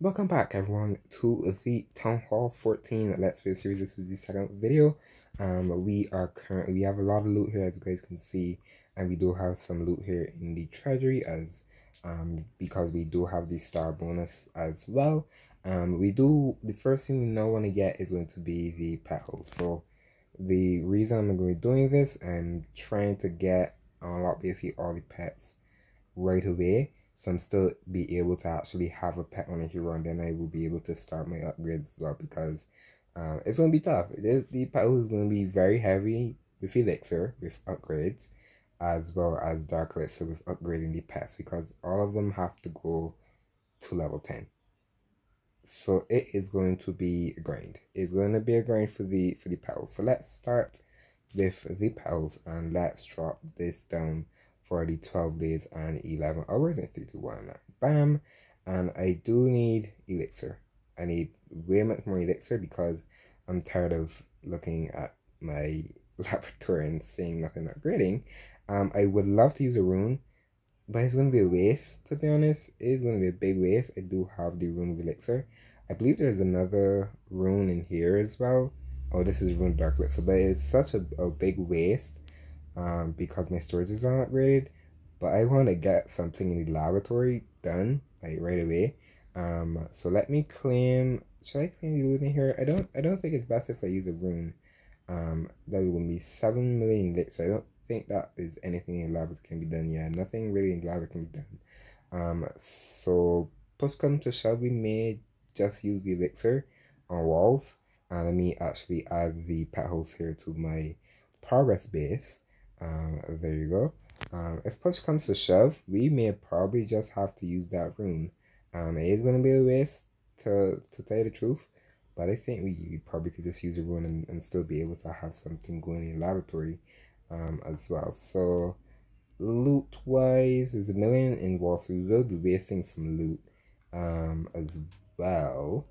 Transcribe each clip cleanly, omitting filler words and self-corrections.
Welcome back everyone to the Town Hall 14 Let's Play series. This is the second video. We have a lot of loot here, as you guys can see, and we do have some loot here in the treasury because we do have the star bonus as well. The first thing we now want to get is going to be the pet holes. So the reason I'm going to be doing this, I'm trying to get unlock basically all the pets right away, so I'm still be able to actually have a pet on a hero, and then I will be able to start my upgrades as well, because it's going to be tough. The pet is going to be very heavy with elixir, with upgrades, as well as dark elixir with upgrading the pets, because all of them have to go to level 10. So it is going to be a grind. It's going to be a grind for the pals. So let's start with the pals, and let's drop this down for the 12 days and 11 hours in 3, 2, 1. Bam. And I do need elixir. I need way much more elixir because I'm tired of looking at my laboratory and seeing nothing upgrading. I would love to use a rune, but it's going to be a waste, to be honest. It's going to be a big waste. I do have the rune of elixir. I believe there's another rune in here as well. Oh, this is rune dark elixir, but it's such a big waste because my storage is not upgraded. But I want to get something in the laboratory done like right away. So let me claim. Should I claim the loot in here? I don't think it's best if I use a rune. That would be 7 million elixir. I don't think that is anything in lava can be done. Yeah, nothing really in lava can be done. So push come to shove, we may just use the elixir on walls. And let me actually add the pet holes here to my progress base. There you go. If push comes to shove, we may probably just have to use that rune. It is going to be a waste, to tell you the truth, but I think we probably could just use a rune and still be able to have something going in the laboratory as well. So loot wise is 1 million in wall, so we will be wasting some loot as well,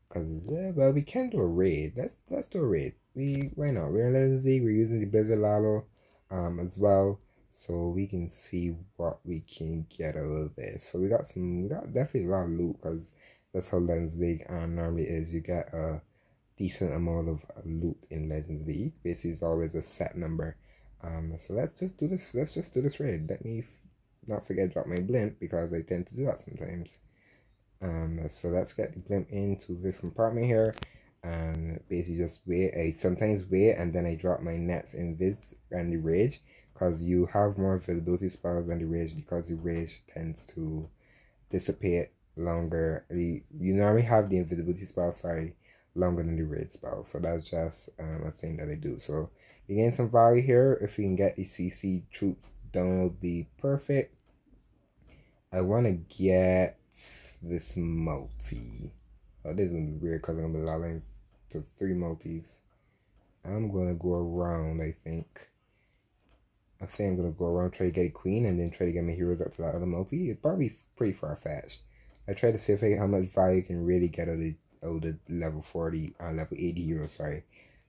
because well, we can do a raid. Let's do a raid. Why not? We're in Legends League, we're using the Blizzard Lalo as well, so we can see what we can get out of this. So we got definitely a lot of loot, because that's how Legends League normally is. You get a decent amount of loot in Legends League. Basically, it's always a set number. So let's just do this. Let's just do this raid. Let me not forget to drop my blimp, because I tend to do that sometimes. So let's get the blimp into this compartment here, and basically just wait. I sometimes wait, and then I drop my nets in Viz and the rage, because you have more visibility spells than the rage, because the rage tends to dissipate longer. You normally have the invisibility spell, longer than the rage spell. So that's just a thing that I do. So you gain some value here. If we can get the CC troops down, it'll be perfect. I want to get this multi. Oh, this is going to be weird, because I'm going to be allowing to 3 multis. I'm going to go around, I think I'm going to go around, try to get a queen, and then try to get my heroes up to that other multi. It's probably pretty far-fetched. I try to see how much value I can really get out of the level 40 and level 80 heroes,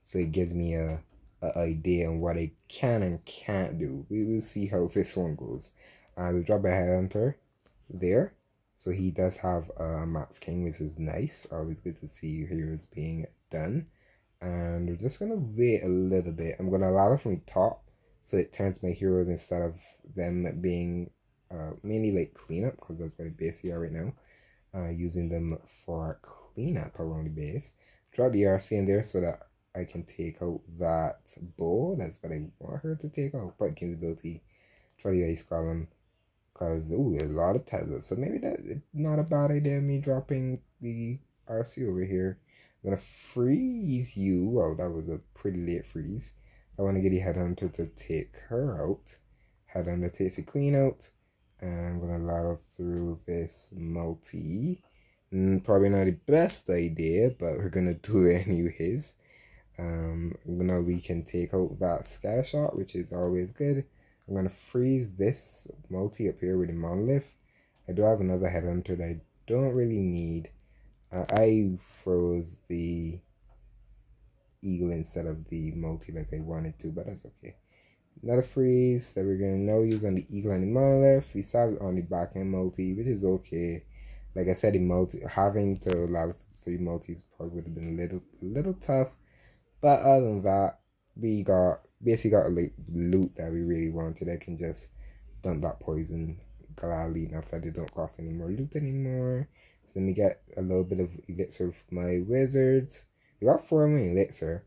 so it gives me a idea on what I can and can't do. We will see how this one goes. We drop a headhunter there, so he does have a Max King, which is nice. Always good to see heroes being done. And we're just gonna wait a little bit. I'm gonna allow it from the top, so it turns my heroes, instead of them being mainly like cleanup, because that's what they basically are right now. Using them for cleanup around the base. Drop the RC in there so that I can take out that bow. That's what I want her to take out. But King's ability. Try the ice column, because there's a lot of Teslas. So maybe that's not a bad idea, me dropping the RC over here. I'm gonna freeze you. Oh, that was a pretty late freeze. I want to get the headhunter to take her out. Headhunter takes the queen out. And I'm gonna ladder through this multi. Probably not the best idea, but we're gonna do it anyways. Now we can take out that scatter shot, which is always good. I'm gonna freeze this multi up here with the monolith. I do have another headhunter that I don't really need. I froze the eagle instead of the multi like I wanted to, but that's okay. Another freeze that we're going to now use on the eagle and the monolith. We saw it on the back end multi, which is okay. Like I said, having to allow the 3 multis probably would have been a little tough. But other than that, we basically got a loot that we really wanted. I can just dump that poison gladly enough that they don't cost any more loot anymore. So let me get a little bit of elixir for my wizards. We got 4 million elixir,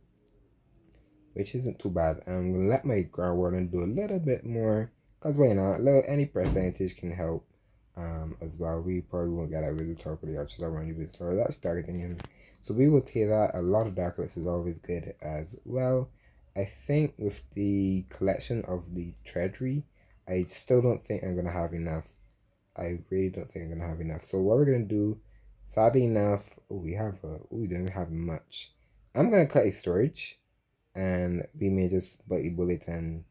which isn't too bad. I'm gonna let my ground warden do a little bit more, cause why not? Any percentage can help. As well. We probably won't get a visitor for the archers around the visitor. That's targeting him. So we will take that. A lot of dark lights is always good as well. I think with the collection of the treasury, I still don't think I'm gonna have enough. I really don't think I'm gonna have enough. So what we're gonna do, sadly enough, we don't have much. I'm gonna cut a storage, and we may just bite a bullet and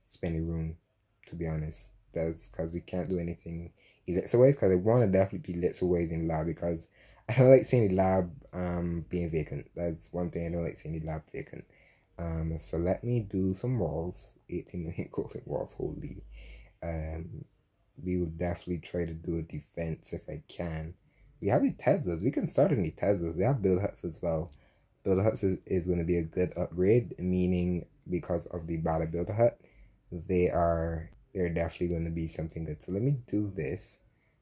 spend a room, to be honest. That's because we can't do anything elixir ways, because I want to definitely do elixir ways in lab, because I don't like seeing the lab being vacant. That's one thing I don't like seeing the lab vacant. So let me do some walls. 18 million golden walls, holy. We will definitely try to do a defense if I can. We have the Teslas. We can start on the Teslas. We have build huts as well. Builder huts is going to be a good upgrade, meaning because of the battle builder hut, they're definitely going to be something good. So let me do this,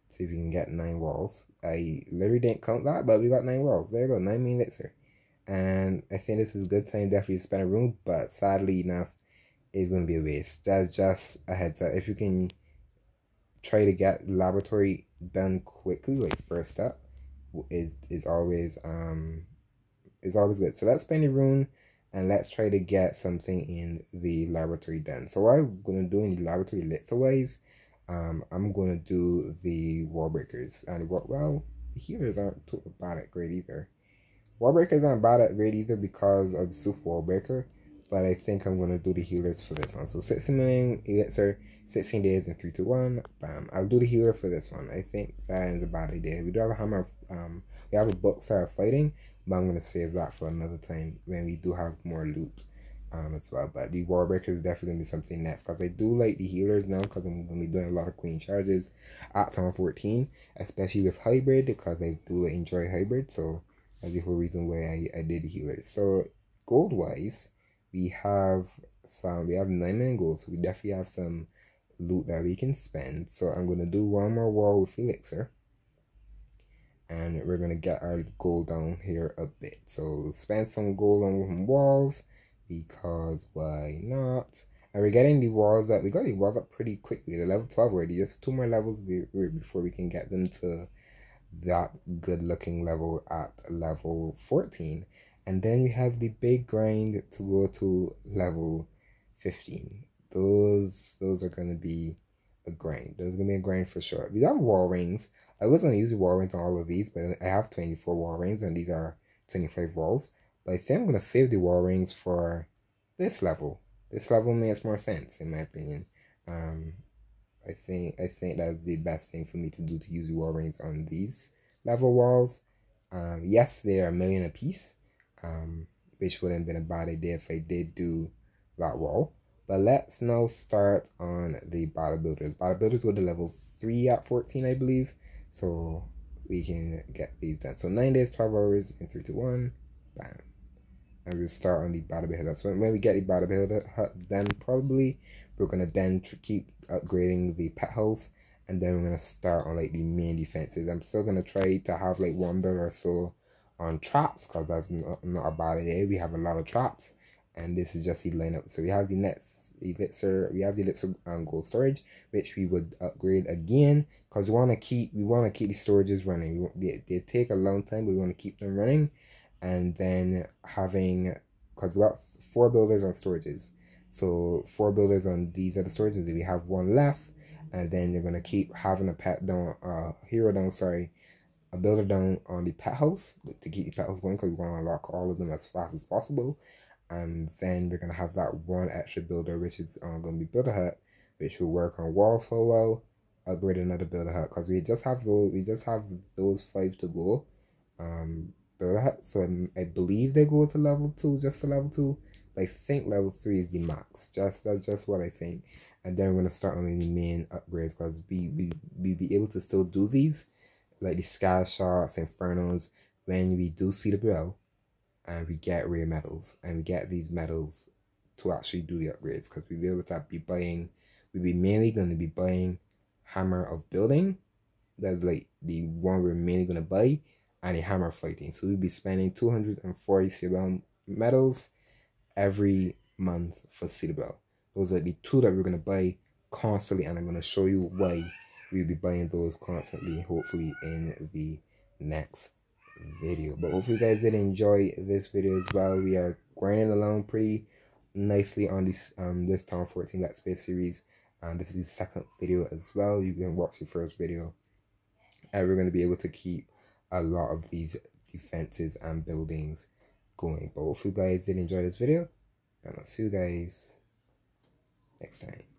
see if we can get 9 walls. I literally didn't count that, but we got 9 walls. There you go, 9 million elixir. And I think this is a good time definitely to spend a room, but sadly enough, it's going to be a waste. That's just a heads up. If you can try to get laboratory done quickly, like first up, is always good. So let's spend a rune and let's try to get something in the laboratory done. So what I'm going to do in the laboratory elixir wise, I'm going to do the wall breakers. And well, the healers aren't too bad at grade either. Wall breakers aren't bad at grade either because of the super wall breaker, but I think I'm going to do the healers for this one. So 60 million elixir, 16 days and 3 to 1. Bam. I'll do the healer for this one. I think that is a bad idea. We do have a hammer. We have a book start fighting, but I'm going to save that for another time when we do have more loot as well. But the wall breaker is definitely going to be something next, because I do like the healers now, because I'm going to be doing a lot of queen charges at Th14, especially with hybrid, because I do enjoy hybrid. So that's the whole reason why I did the healers. So gold wise, we have 9 million gold, so we definitely have some loot that we can spend. So I'm going to do one more wall with elixir, and we're going to get our gold down here a bit. So spend some gold on walls, because why not? And we're getting the walls up. We got the walls up pretty quickly. They're level 12 already. Just 2 more levels before we can get them to that good looking level at level 14. And then we have the big grind to go to level 15. Those are going to be a grind. There's going to be a grind for sure. We have wall rings. I was going to use the wall rings on all of these, but I have 24 wall rings, and these are 25 walls. But I think I'm going to save the wall rings for this level. This level makes more sense, in my opinion. I think that's the best thing for me to do, to use the wall rings on these level walls. Yes, they are a million apiece, which wouldn't have been a bad idea if I did do that wall. But let's now start on the battle builders. Battle builders go to level 3 at 14, I believe. So we can get these done. So 9 days, 12 hours, and 3 to 1. Bam. And we'll start on the battle builder huts. So when we get the battle builder huts, then probably we're gonna then keep upgrading the pet house, and then we're gonna start on like the main defenses. I'm still gonna try to have like 1 build or so on traps, because that's not a bad idea. We have a lot of traps, and this is just the lineup. So we have the next elixir, we have the elixir gold storage, which we would upgrade again, because we want to keep the storages running. They take a long time, but we want to keep them running. And then having, because we got 4 builders on storages, so 4 builders on these other storages. We have 1 left, and then you're gonna keep having a builder down on the pet house to keep the pet house going, because we want to unlock all of them as fast as possible. And then we're gonna have that 1 extra builder, which is gonna be builder hut, which will work on walls for a while. Upgrade another builder hut, because we just have those 5 to go. So I believe they go to level 2, just to level 2. But I think level 3 is the max. That's just what I think. And then we're gonna start on the main upgrades, because we be able to still do these like the scatter shots, infernos, when we do see the bell and we get rare metals, and we get these metals to actually do the upgrades, because we will be able to be buying, we'll be mainly going to be buying hammer of building. That's like the one we're mainly going to buy, and a hammer fighting. So we'll be spending 240 silver metals every month for Citadel. Those are the two that we're going to buy constantly, and I'm going to show you why we'll be buying those constantly, hopefully in the next video. But hopefully you guys did enjoy this video as well. We are grinding along pretty nicely on this this Th14 Let's Play series, and this is the second video as well. You can watch the first video, and we're going to be able to keep a lot of these defenses and buildings going. But hopefully you guys did enjoy this video, and I'll see you guys next time.